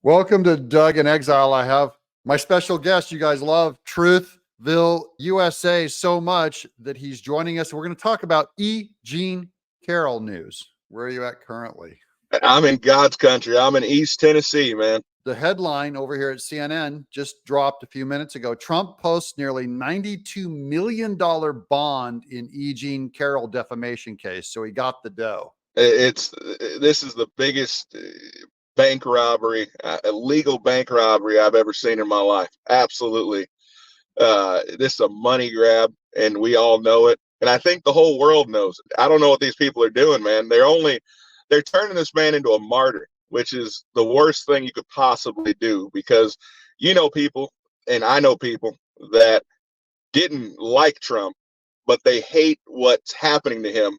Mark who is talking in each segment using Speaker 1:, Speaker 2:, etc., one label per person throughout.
Speaker 1: Welcome to Doug in Exile. I have my special guest. You guys love Truthville, USA so much that he's joining us. We're going to talk about Jean Carroll news. Where are you at currently?
Speaker 2: I'm in God's country. I'm in East Tennessee, man.
Speaker 1: The headline over here at CNN just dropped a few minutes ago. Trump posts nearly $92 million bond in Jean Carroll defamation case. So he got the dough.
Speaker 2: This is the biggest bank robbery, illegal bank robbery I've ever seen in my life. Absolutely. This is a money grab, and we all know it. And I think the whole world knows it. I don't know what these people are doing, man. They're turning this man into a martyr, which is the worst thing you could possibly do, because you know people, and I know people that didn't like Trump, but they hate what's happening to him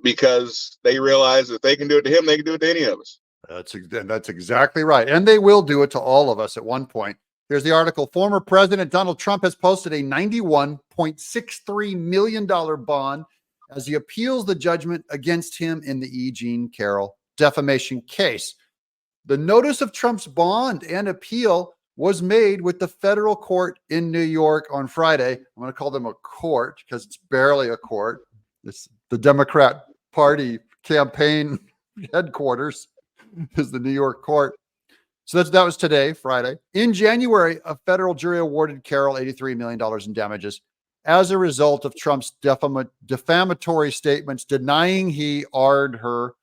Speaker 2: because they realize if they can do it to him, they can do it to any of us.
Speaker 1: That's exactly right. And they will do it to all of us at one point. Here's the article. Former President Donald Trump has posted a $91.63 million bond as he appeals the judgment against him in the Jean Carroll defamation case. The notice of Trump's bond and appeal was made with the federal court in New York on Friday. I'm going to call them a court because it's barely a court. It's the Democrat Party campaign headquarters is the New York court. So that was today, Friday. In January, a federal jury awarded Carroll $83 million in damages as a result of Trump's defamatory statements denying he arred her,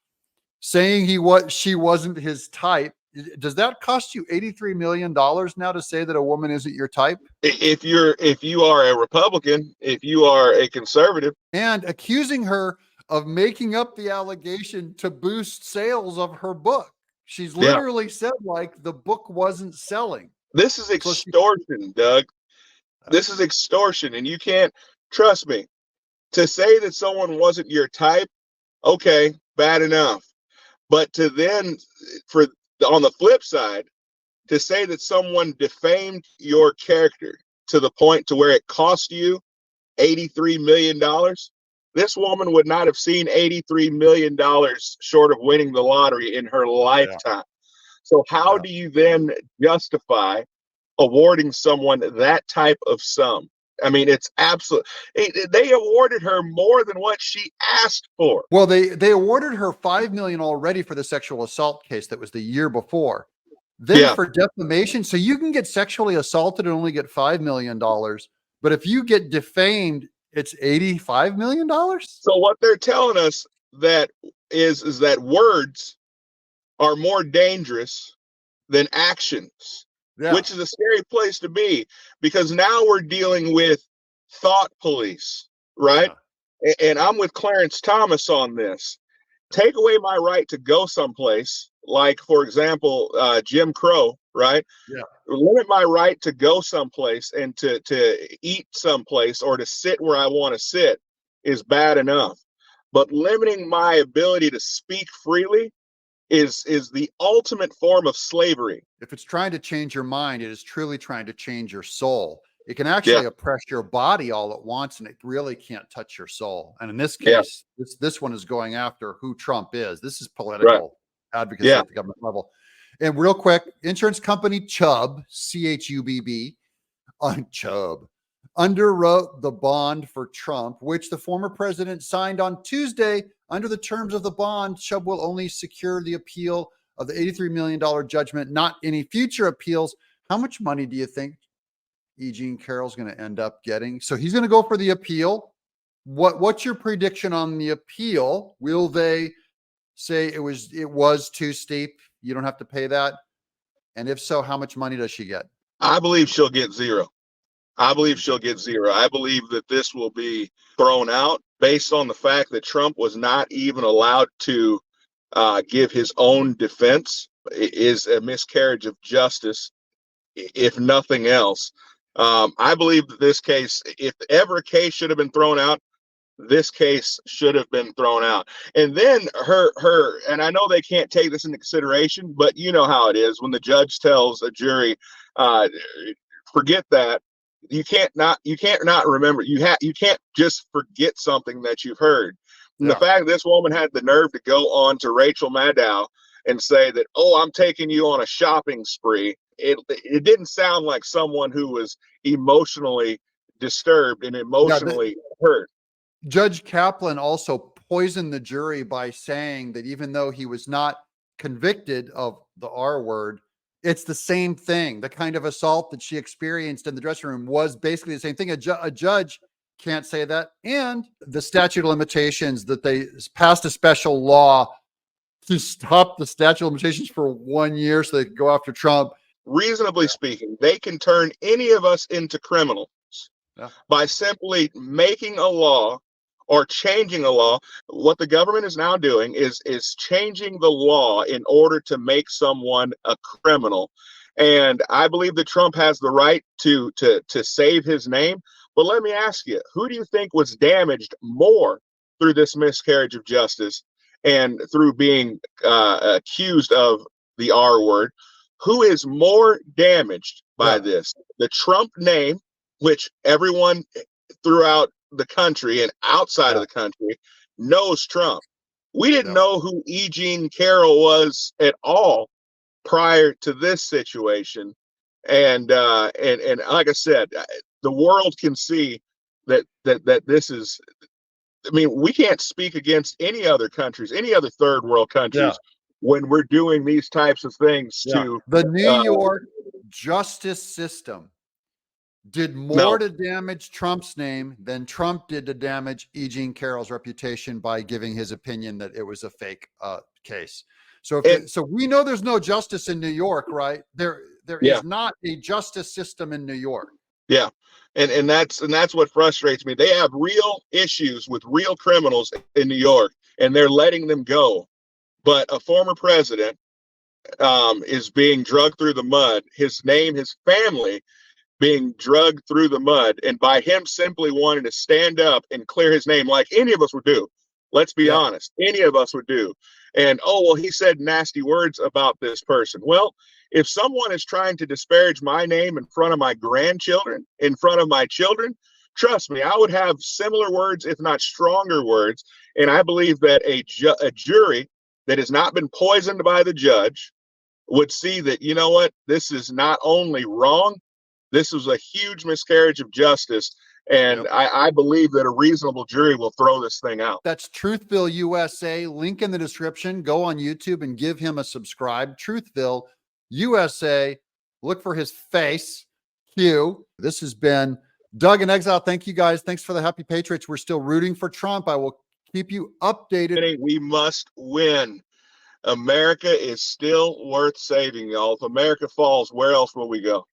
Speaker 1: saying she wasn't his type. Does that cost you $83 million now to say that a woman isn't your type?
Speaker 2: If you are a Republican, if you are a conservative.
Speaker 1: And accusing her of making up the allegation to boost sales of her book. She's literally said like the book wasn't selling.
Speaker 2: This is extortion, Doug. This is extortion, and you can't, trust me, to say that someone wasn't your type, okay, bad enough. But to then, on the flip side, to say that someone defamed your character to the point to where it cost you $83 million, this woman would not have seen $83 million short of winning the lottery in her lifetime. Yeah. So how do you then justify awarding someone that type of sum? I mean, it's absolute. They awarded her more than what she asked for.
Speaker 1: Well, they awarded her $5 million already for the sexual assault case that was the year before. Then for defamation, so you can get sexually assaulted and only get $5 million. But if you get defamed, it's $85 million.
Speaker 2: So what they're telling us that is that words are more dangerous than actions. Yeah. Which is a scary place to be, because now we're dealing with thought police, right? Yeah. And I'm with Clarence Thomas on this. Take away my right to go someplace, like, for example, Jim Crow, right? Yeah. Limit my right to go someplace and to eat someplace or to sit where I want to sit is bad enough. But limiting my ability to speak freely is the ultimate form of slavery.
Speaker 1: If it's trying to change your mind, it is truly trying to change your soul. It can actually oppress your body all at once, and it really can't touch your soul. And in this case, this one is going after who Trump is. This is political advocacy at the government level. And real quick, insurance company Chubb, CHUBB, Chubb, underwrote the bond for Trump, which the former president signed on Tuesday. Under the terms of the bond, Chubb will only secure the appeal of the $83 million judgment, not any future appeals. How much money do you think Jean Carroll's going to end up getting? So he's going to go for the appeal. What's your prediction on the appeal? Will they say it was too steep, you don't have to pay that? And if so, how much money does she get?
Speaker 2: I believe she'll get zero. I believe that this will be thrown out based on the fact that Trump was not even allowed to give his own defense. It is a miscarriage of justice, if nothing else. I believe that this case, if ever a case should have been thrown out, this case should have been thrown out. And then her, and I know they can't take this into consideration, but you know how it is when the judge tells a jury, forget that. You can't not remember. You can't just forget something that you've heard. And the fact this woman had the nerve to go on to Rachel Maddow and say that, oh, I'm taking you on a shopping spree. It didn't sound like someone who was emotionally disturbed and emotionally hurt.
Speaker 1: Judge Kaplan also poisoned the jury by saying that even though he was not convicted of the R word, it's the same thing. The kind of assault that she experienced in the dressing room was basically the same thing. A judge can't say that. And the statute of limitations, that they passed a special law to stop the statute of limitations for 1 year so they could go after Trump.
Speaker 2: Reasonably speaking, they can turn any of us into criminals by simply making a law or changing a law. What the government is now doing is changing the law in order to make someone a criminal. And I believe that Trump has the right to save his name. But let me ask you, who do you think was damaged more through this miscarriage of justice and through being accused of the R word? Who is more damaged by this? The Trump name, which everyone throughout the country and outside of the country knows Trump. We didn't know who E. Jean Carroll was at all prior to this situation. And like I said, the world can see that this is, I mean, we can't speak against any other countries, any other third world countries when we're doing these types of things to
Speaker 1: the New York justice system did more to damage Trump's name than Trump did to damage E. Jean Carroll's reputation by giving his opinion that it was a fake case. So so we know there's no justice in New York, right? There is not a justice system in New York.
Speaker 2: Yeah. And that's what frustrates me. They have real issues with real criminals in New York, and they're letting them go. But a former president is being dragged through the mud. His name, his family being dragged through the mud, and by him simply wanting to stand up and clear his name like any of us would do. Let's be honest, any of us would do. And, oh, well, he said nasty words about this person. Well, if someone is trying to disparage my name in front of my grandchildren, in front of my children, trust me, I would have similar words, if not stronger words. And I believe that a jury that has not been poisoned by the judge would see that, you know what, this is not only wrong, this was a huge miscarriage of justice. And I believe that a reasonable jury will throw this thing out.
Speaker 1: That's Truthville USA. Link in the description. Go on YouTube and give him a subscribe. Truthville USA. Look for his face. Q. This has been Doug in Exile. Thank you guys. Thanks for the Happy Patriots. We're still rooting for Trump. I will keep you updated.
Speaker 2: We must win. America is still worth saving, y'all. If America falls, where else will we go?